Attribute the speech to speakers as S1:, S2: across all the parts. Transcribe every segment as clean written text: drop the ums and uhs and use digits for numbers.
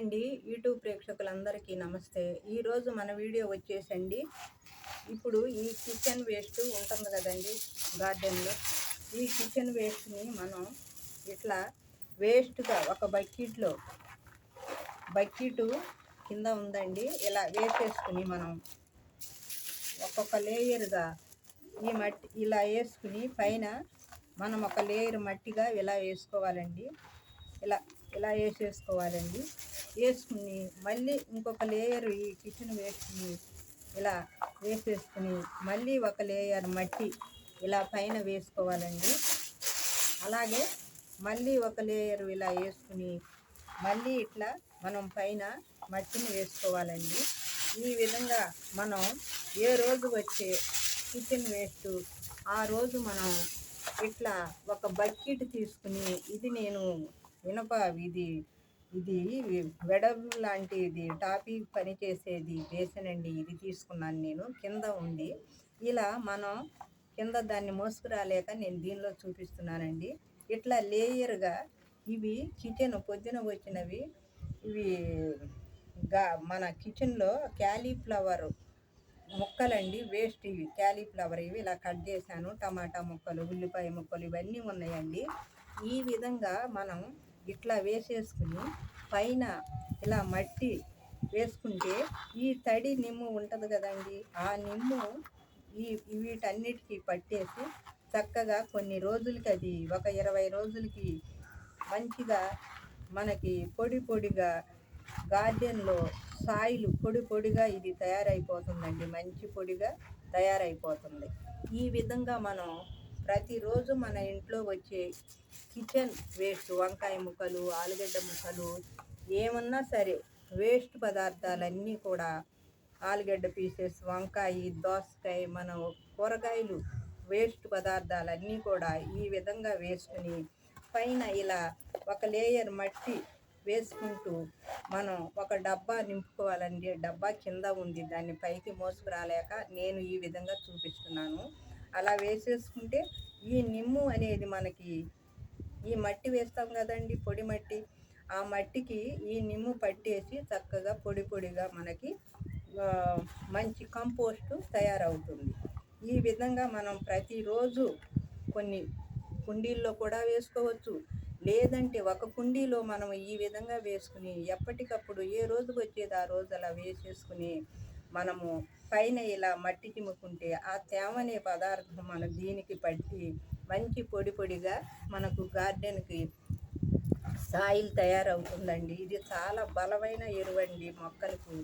S1: అండి. యూట్యూబ్ ప్రేక్షకులందరికీ నమస్తే. ఈరోజు మన వీడియో వచ్చేసండి, ఇప్పుడు ఈ కిచెన్ వేస్ట్ ఉంటుంది కదండి గార్డెన్లో. ఈ కిచెన్ వేస్ట్ని మనం ఇట్లా వేస్ట్గా ఒక బకెట్ కింద ఉందండి, ఇలా వేసేసుకుని మనం ఒక్కొక్క లేయర్గా ఈ మట్టి ఇలా వేసుకుని పైన మనం ఒక లేయర్ మట్టిగా ఇలా వేసుకోవాలండి. ఇలా ఇలా వేసేసుకోవాలండి. వేసుకుని మళ్ళీ ఇంకొక లేయర్ ఈ కిచెన్ వేస్ట్ని ఇలా వేసేసుకుని మళ్ళీ ఒక లేయర్ మట్టి ఇలా పైన వేసుకోవాలండి. అలాగే మళ్ళీ ఒక లేయర్ ఇలా వేసుకుని మళ్ళీ ఇట్లా మనం పైన మట్టిని వేసుకోవాలండి. ఈ విధంగా మనం ఏ రోజు వచ్చే కిచెన్ వేస్ట్ ఆ రోజు మనం ఇట్లా ఒక బకెట్ తీసుకుని, ఇది నేను ఇనప ఇది ఇది వెడల్పు లాంటిది టాపీ పని చేసేది వేసానండి. ఇది తీసుకున్నాను నేను, కింద ఉంది. ఇలా మనం కింద దాన్ని మోసుకురాలేక నేను దీనిలో చూపిస్తున్నానండి. ఇట్లా లేయర్గా ఇవి కిచెన్ పొద్దున వచ్చినవి, ఇవి మన కిచెన్లో క్యాలీఫ్లవర్ ముక్కలండి, వేస్ట్ ఇవి క్యాలీఫ్లవర్. ఇవి ఇలా కట్ చేశాను. టమాటా ముక్కలు, ఉల్లిపాయ ముక్కలు ఇవన్నీ ఉన్నాయండి. ఈ విధంగా మనం ఇట్లా వేసేసుకుని పైన ఇలా మట్టి వేసుకుంటే ఈ తడి నిమ్ము ఉంటుంది కదండి, ఆ నిమ్ము వీటన్నిటికీ పట్టేసి చక్కగా కొన్ని రోజులకి, అది ఒక 20 రోజులకి మంచిగా మనకి పొడి పొడిగా గార్డెన్లో సాయిలు పొడి పొడిగా ఇది తయారైపోతుందండి. మంచి పొడిగా తయారైపోతుంది. ఈ విధంగా మనం ప్రతిరోజు మన ఇంట్లో వచ్చే కిచెన్ వేస్ట్, వంకాయ ముక్కలు, ఆలుగడ్డ ముక్కలు, ఏమన్నా సరే వేస్ట్ పదార్థాలన్నీ కూడా, ఆలుగడ్డ పీసెస్, వంకాయ, దోసకాయ, మనం కూరగాయలు వేస్ట్ పదార్థాలన్నీ కూడా ఈ విధంగా వేసుకుని పైన ఇలా ఒక లేయర్ మట్టి వేసుకుంటూ మనం ఒక డబ్బా నింపుకోవాలండి. డబ్బా కింద ఉంది, దాన్ని పైకి మోసుకురాలేక నేను ఈ విధంగా చూపిస్తున్నాను. అలా వేసేసుకుంటే ఈ నిమ్ము అనేది మనకి, ఈ మట్టి వేస్తాం కదండి, పొడి మట్టి, ఆ మట్టికి ఈ నిమ్ము పట్టేసి చక్కగా పొడి పొడిగా మనకి మంచి కంపోస్టు తయారవుతుంది. ఈ విధంగా మనం ప్రతిరోజు కొన్ని కుండీల్లో కూడా వేసుకోవచ్చు. లేదంటే ఒక కుండీలో మనం ఈ విధంగా వేసుకుని ఎప్పటికప్పుడు ఏ రోజుకి వచ్చేది ఆ రోజు అలా వేసేసుకుని మనము పైన ఇలా మట్టి చిమ్ముకుంటే ఆ తేమనే పదార్థం మన దీనికి పట్టి మంచి పొడి పొడిగా మనకు గార్డెన్కి సాయిల్ తయారవుతుందండి. ఇది చాలా బలమైన ఎరువండి మొక్కలకు.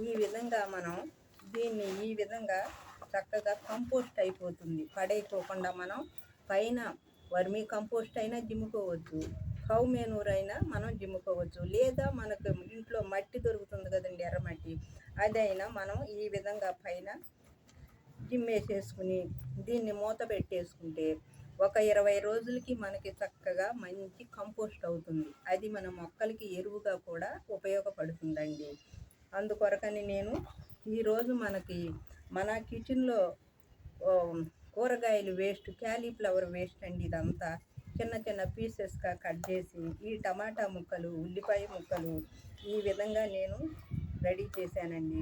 S1: ఈ విధంగా మనం దీన్ని ఈ విధంగా చక్కగా కంపోస్ట్ అయిపోతుంది. పడైపోకుండా మనం పైన వర్మీ కంపోస్ట్ అయినా జిమ్ముకోవచ్చు, కౌ మేనూర్ అయినా మనం జిమ్ముకోవచ్చు, లేదా మనకు ఇంట్లో మట్టి దొరుకుతుంది కదండి, ఎర్రమట్టి, అదైనా మనం ఈ విధంగా పైన జిమ్మేసేసుకుని దీన్ని మూత పెట్టేసుకుంటే ఒక 20 రోజులకి మనకి చక్కగా మంచి కంపోస్ట్ అవుతుంది. అది మన మొక్కలకి ఎరువుగా కూడా ఉపయోగపడుతుందండి. అందుకొరకని నేను ఈరోజు మనకి మన కిచెన్లో కూరగాయలు వేస్ట్, క్యాలీఫ్లవర్ వేస్ట్ అండి, ఇదంతా చిన్న చిన్న పీసెస్గా కట్ చేసి ఈ టమాటా ముక్కలు, ఉల్లిపాయ ముక్కలు ఈ విధంగా నేను రెడీ చేశానండి.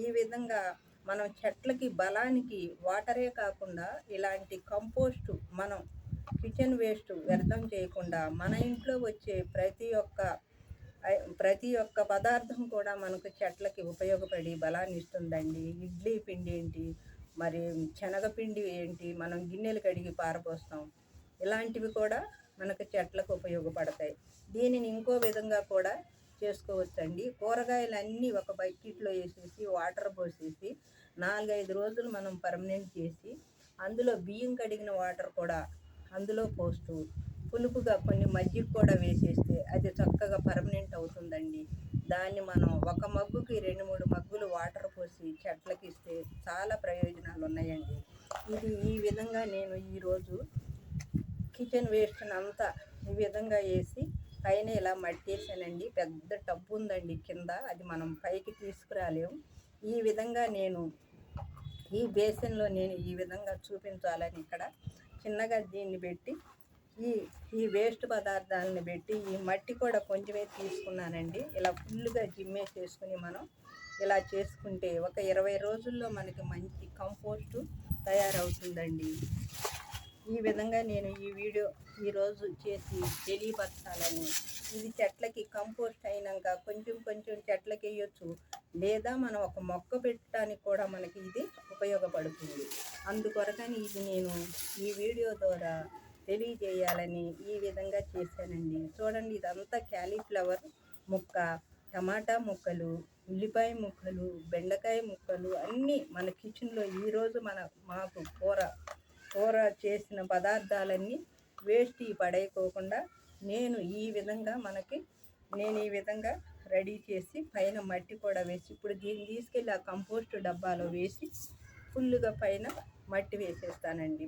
S1: ఈ విధంగా మనం చెట్లకి బలానికి వాటరే కాకుండా ఇలాంటి కంపోస్టు మనం కిచెన్ వేస్ట్ వ్యర్థం చేయకుండా మన ఇంట్లో వచ్చే ప్రతి ఒక్క పదార్థం కూడా మనకు చెట్లకి ఉపయోగపడి బలాన్ని ఇస్తుందండి. ఇడ్లీ పిండి ఏంటి, మరి శనగపిండి ఏంటి, మనం గిన్నెలు కడిగి పారపోస్తాం, ఇలాంటివి కూడా మనకు చెట్లకు ఉపయోగపడతాయి. దీనిని ఇంకో విధంగా కూడా చేసుకోవచ్చండి. కూరగాయలన్నీ ఒక బకెట్లో వేసేసి వాటర్ పోసేసి 4-5 రోజులు మనం పర్మనెంట్ చేసి అందులో బియ్యం కడిగిన వాటర్ కూడా అందులో పోస్తూ పులుపుగా కొన్ని మజ్జిగ కూడా వేసేస్తే అది చక్కగా పర్మనెంట్ అవుతుందండి. దాన్ని మనం ఒక మగ్గుకి 2-3 మగ్గులు వాటర్ పోసి చెట్లకి ఇస్తే చాలా ప్రయోజనాలు ఉన్నాయండి. ఈ విధంగా నేను ఈరోజు కిచెన్ వేస్ట్ని అంతా ఈ విధంగా వేసి పైన ఇలా మట్టేసానండి. పెద్ద టబ్బు ఉందండి కింద, అది మనం పైకి తీసుకురాలేము. ఈ విధంగా నేను ఈ బేసిన్లో నేను ఈ విధంగా చూపించాలని ఇక్కడ చిన్నగా దీన్ని పెట్టి ఈ ఈ వేస్ట్ పదార్థాలను పెట్టి ఈ మట్టి కూడా కొంచెమే తీసుకున్నానండి. ఇలా ఫుల్గా జిమ్మేసేసుకుని మనం ఇలా చేసుకుంటే ఒక 20 రోజుల్లో మనకి మంచి కంపోస్టు తయారవుతుందండి. ఈ విధంగా నేను ఈ వీడియో ఈరోజు చేసి తెలియపరచాలని. ఇది చెట్లకి కంపోస్ట్ అయినాక కొంచెం కొంచెం చెట్లకి వేయొచ్చు, లేదా మనం ఒక మొక్క పెట్టడానికి కూడా మనకి ఇది ఉపయోగపడుతుంది. అందుకొరకని ఇది నేను ఈ వీడియో ద్వారా తెలియజేయాలని ఈ విధంగా చేశానండి. చూడండి, ఇదంతా క్యాలీఫ్లవర్ ముక్క, టమాటా ముక్కలు, ఉల్లిపాయ ముక్కలు, బెండకాయ ముక్కలు అన్నీ మన కిచెన్లో ఈరోజు మాకు కూర చేసిన పదార్థాలన్నీ వేస్ట్ పడేయకోకుండా నేను ఈ విధంగా రెడీ చేసి పైన మట్టి కూడా వేసి, ఇప్పుడు దీన్ని తీసుకెళ్ళి ఆ కంపోస్ట్ డబ్బాలో వేసి ఫుల్గా పైన మట్టి వేసేస్తానండి.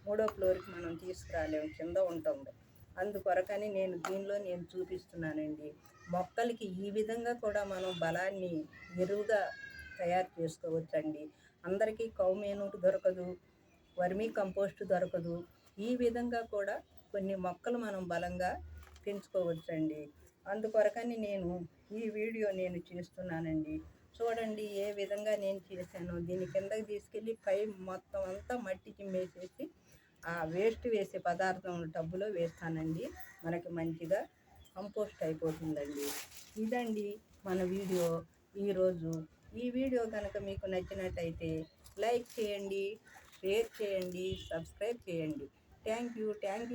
S1: 3వ ఫ్లోర్కి మనం తీసుకురాలేము, కింద ఉంటుంది. అందుకొరకని నేను చూపిస్తున్నానండి. మొక్కలకి ఈ విధంగా కూడా మనం బలాన్ని ఎరువుగా తయారు చేసుకోవచ్చండి. అందరికీ కౌమేనూరు దొరకదు, వర్మీ కంపోస్ట్ దొరకదు. ఈ విధంగా కూడా కొన్ని మొక్కలు మనం బలంగా పెంచుకోవచ్చండి. అందుకొరకని ఈ వీడియో చేస్తున్నానండి. చూడండి ఏ విధంగా నేను చేశానో. దీని కిందకి తీసుకెళ్ళి పై మొత్తం అంతా మట్టి చిమ్మేసేసి ఆ వేస్ట్ వేసే పదార్థం టబ్బులో వేస్తానండి. మనకి మంచిగా కంపోస్ట్ అయిపోతుందండి. ఇదండి మన వీడియో ఈరోజు. ఈ వీడియో కనుక మీకు నచ్చినట్టయితే లైక్ చేయండి, షేర్ చేయండి, సబ్స్క్రైబ్ చేయండి. Thank you.